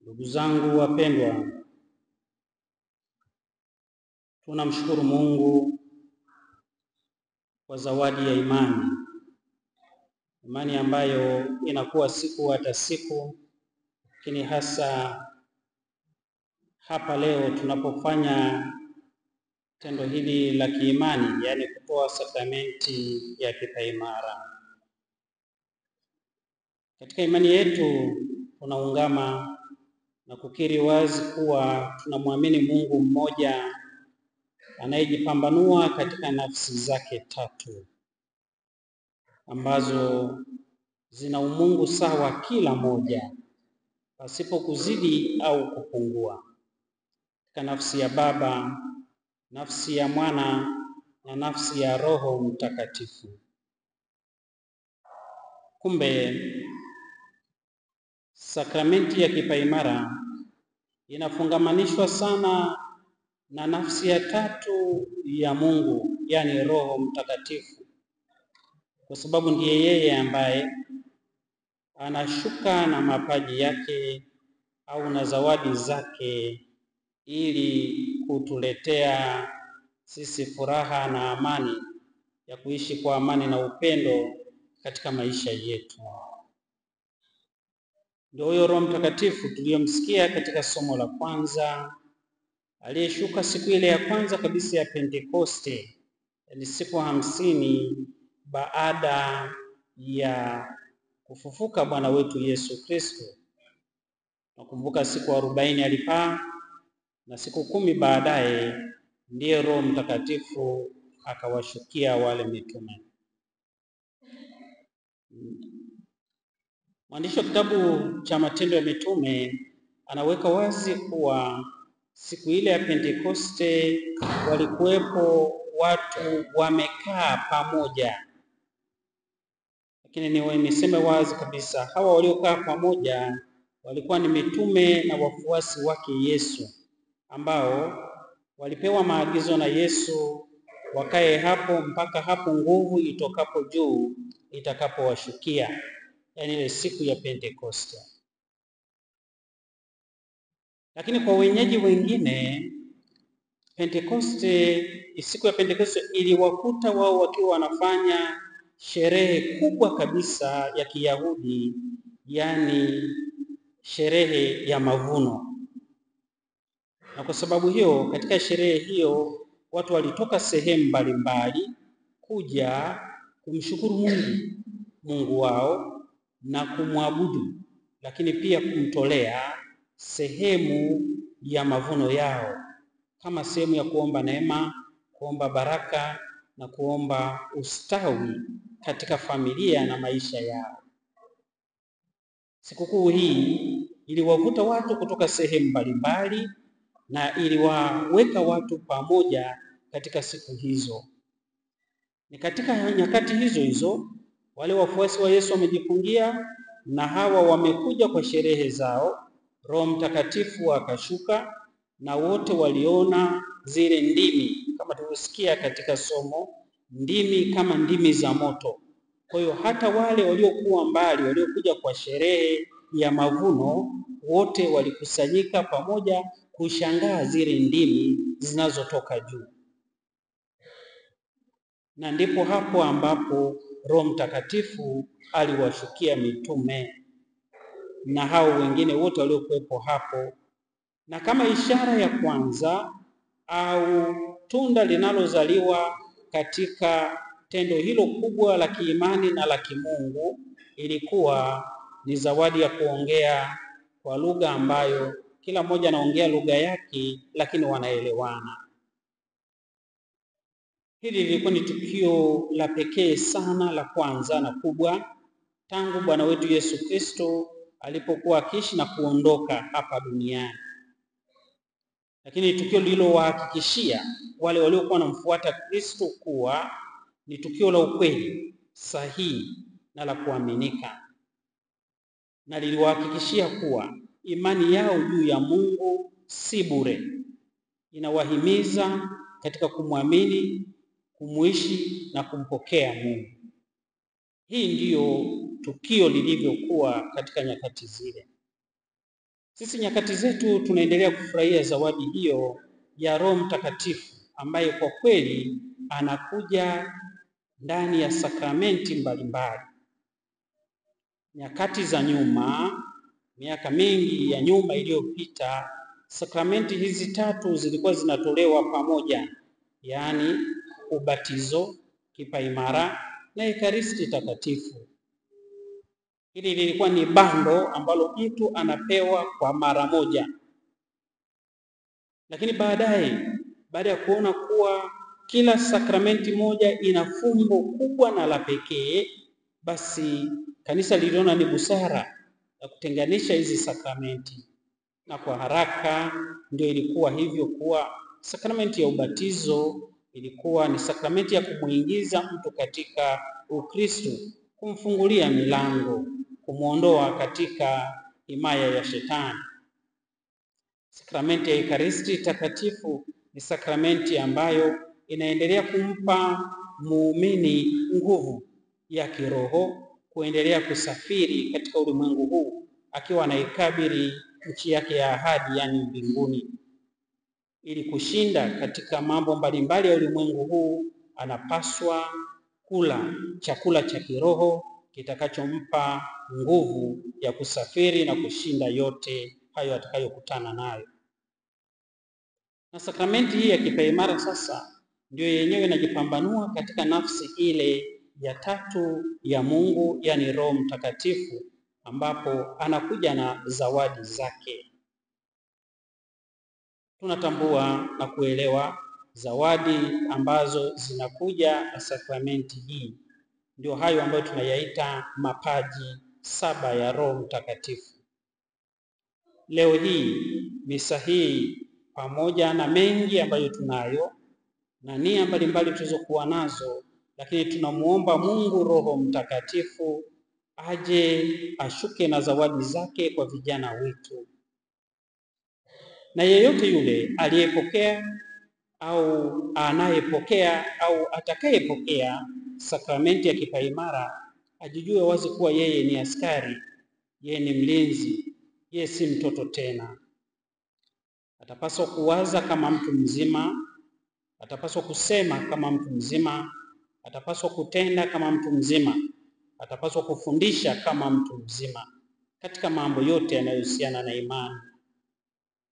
Ndugu zangu wapendwa, tunamshukuru Mungu kwa zawadi ya imani. Imani ambayo inakuwa siku hata siku, lakini hasa hapa leo tunapofanya tendo hili la kiimani, yaani kutoa sakramenti ya kipaimara. Katika imani yetu tunaungama na kukiri wazi kuwa tunamwamini Mungu mmoja anayejipambanua katika nafsi zake tatu ambazo zina umungu sawa kila moja, pasipo kuzidi au kupungua, katika nafsi ya Baba, nafsi ya Mwana na nafsi ya Roho Mtakatifu. Kumbe sakramenti ya kipaimara inafungamanishwa sana na nafsi ya tatu ya Mungu, yaani Roho Mtakatifu, kwa sababu ndiye yeye ambaye anashuka na mapaji yake au na zawadi zake ili kutuletea sisi furaha na amani ya kuishi kwa amani na upendo katika maisha yetu. Ndio huyo Roho Mtakatifu tuliyomsikia katika somo la kwanza, aliyeshuka siku ile ya kwanza kabisa ya Pentekoste, ni siku 50 baada ya kufufuka Bwana wetu Yesu Kristo. Nakumbuka siku 40 alipaa na siku 10 baadaye ndiye Roho Mtakatifu akawashukia wale mitume. Mwandishi wa kitabu cha Matendo ya Mitume anaweka wazi kuwa siku ile ya Pentekoste walikuwepo watu wamekaa pamoja. Lakini niseme wazi kabisa, hawa waliokaa pamoja walikuwa ni mitume na wafuasi wake Yesu, ambao walipewa maagizo na Yesu wakae hapo mpaka hapo nguvu itokapo juu itakapowashukia, yaani ile siku ya Pentekoste. Lakini kwa wenyeji wengine, siku ya Pentekoste iliwakuta wao wakiwa wanafanya sherehe kubwa kabisa ya Kiyahudi, yaani sherehe ya mavuno. Na kwa sababu hiyo, katika sherehe hiyo watu walitoka sehemu mbalimbali kuja kumshukuru Mungu wao na kumwabudu, lakini pia kumtolea sehemu ya mavuno yao kama sehemu ya kuomba neema, kuomba baraka na kuomba ustawi katika familia na maisha yao. Sikukuu hii iliwavuta watu kutoka sehemu mbalimbali na iliwaweka watu pamoja katika siku hizo. Ni katika nyakati hizo hizo wale wafuasi wa Yesu wamejifungia na hawa wamekuja kwa sherehe zao. Roho Mtakatifu akashuka na wote waliona zile ndimi, kama tulivyosikia katika somo, ndimi kama ndimi za moto. Kwa hiyo hata wale waliokuwa mbali, waliokuja kwa sherehe ya mavuno, wote walikusanyika pamoja kushangaa zile ndimi zinazotoka juu. Na ndipo hapo ambapo Roho Mtakatifu aliwashukia mitume na hao wengine wote waliokuwepo hapo, na kama ishara ya kwanza au tunda linalozaliwa katika tendo hilo kubwa la kiimani na la kimungu, ilikuwa ni zawadi ya kuongea kwa lugha ambayo kila mmoja anaongea lugha yake, lakini wanaelewana. Hili lilikuwa ni tukio la pekee sana, la kwanza na kubwa tangu Bwana wetu Yesu Kristo alipokuwa akiishi na kuondoka hapa duniani. Lakini tukio lililowahakikishia wale waliokuwa wanamfuata Kristo kuwa ni tukio la ukweli, sahihi na la kuaminika, na liliwahakikishia kuwa imani yao juu ya Mungu si bure, inawahimiza katika kumwamini, kumuishi na kumpokea Mungu. Hii ndiyo tukio lilivyokuwa katika nyakati zile. Sisi nyakati zetu tunaendelea kufurahia zawadi hiyo ya Roho Mtakatifu ambaye kwa kweli anakuja ndani ya sakramenti mbalimbali. Nyakati za nyuma, miaka mingi ya nyuma iliyopita, sakramenti hizi tatu zilikuwa zinatolewa pamoja, yaani ubatizo, kipaimara na Ekaristi Takatifu. Hili lilikuwa ni bando ambalo mtu anapewa kwa mara moja. Lakini baada ya kuona kuwa kila sakramenti moja ina fumbo kubwa na la pekee, basi kanisa liliona ni busara ya kutenganisha hizi sakramenti. Na kwa haraka ndio ilikuwa hivyo, kuwa sakramenti ya ubatizo ilikuwa ni sakramenti ya kumuingiza mtu katika Ukristo, kumfungulia milango, kumuondoa katika himaya ya Shetani. Sakramenti ya Ekaristi Takatifu ni sakramenti ambayo inaendelea kumpa muumini nguvu ya kiroho kuendelea kusafiri katika ulimwengu huu akiwa anaikabili nchi yake ya ahadi, yaani mbinguni. Ili kushinda katika mambo mbalimbali ya ulimwengu huu, anapaswa kula chakula cha kiroho kitakachompa nguvu ya kusafiri na kushinda yote hayo atakayokutana nayo. Na sakramenti hii ya kipaimara sasa ndio yenyewe inajipambanua katika nafsi ile ya tatu ya Mungu, yaani Roho Mtakatifu, ambapo anakuja na zawadi zake. Tunatambua na kuelewa zawadi ambazo zinakuja na sakramenti hii, ndio hayo ambayo tunayaita mapaji 7 ya Roho Mtakatifu. Leo hii misa hii, pamoja na mengi ambayo tunayo na nia mbalimbali tulizokuwa nazo, lakini tunamuomba Mungu Roho Mtakatifu aje ashuke na zawadi zake kwa vijana wetu. Na yeyote yule aliyepokea au anayepokea au atakayepokea sakramenti ya kipaimara ajijue wazi kuwa yeye ni askari, yeye ni mlinzi, yeye si mtoto tena. Atapaswa kuwaza kama mtu mzima, atapaswa kusema kama mtu mzima, atapaswa kutenda kama mtu mzima, atapaswa kufundisha kama mtu mzima katika mambo yote yanayohusiana na imani.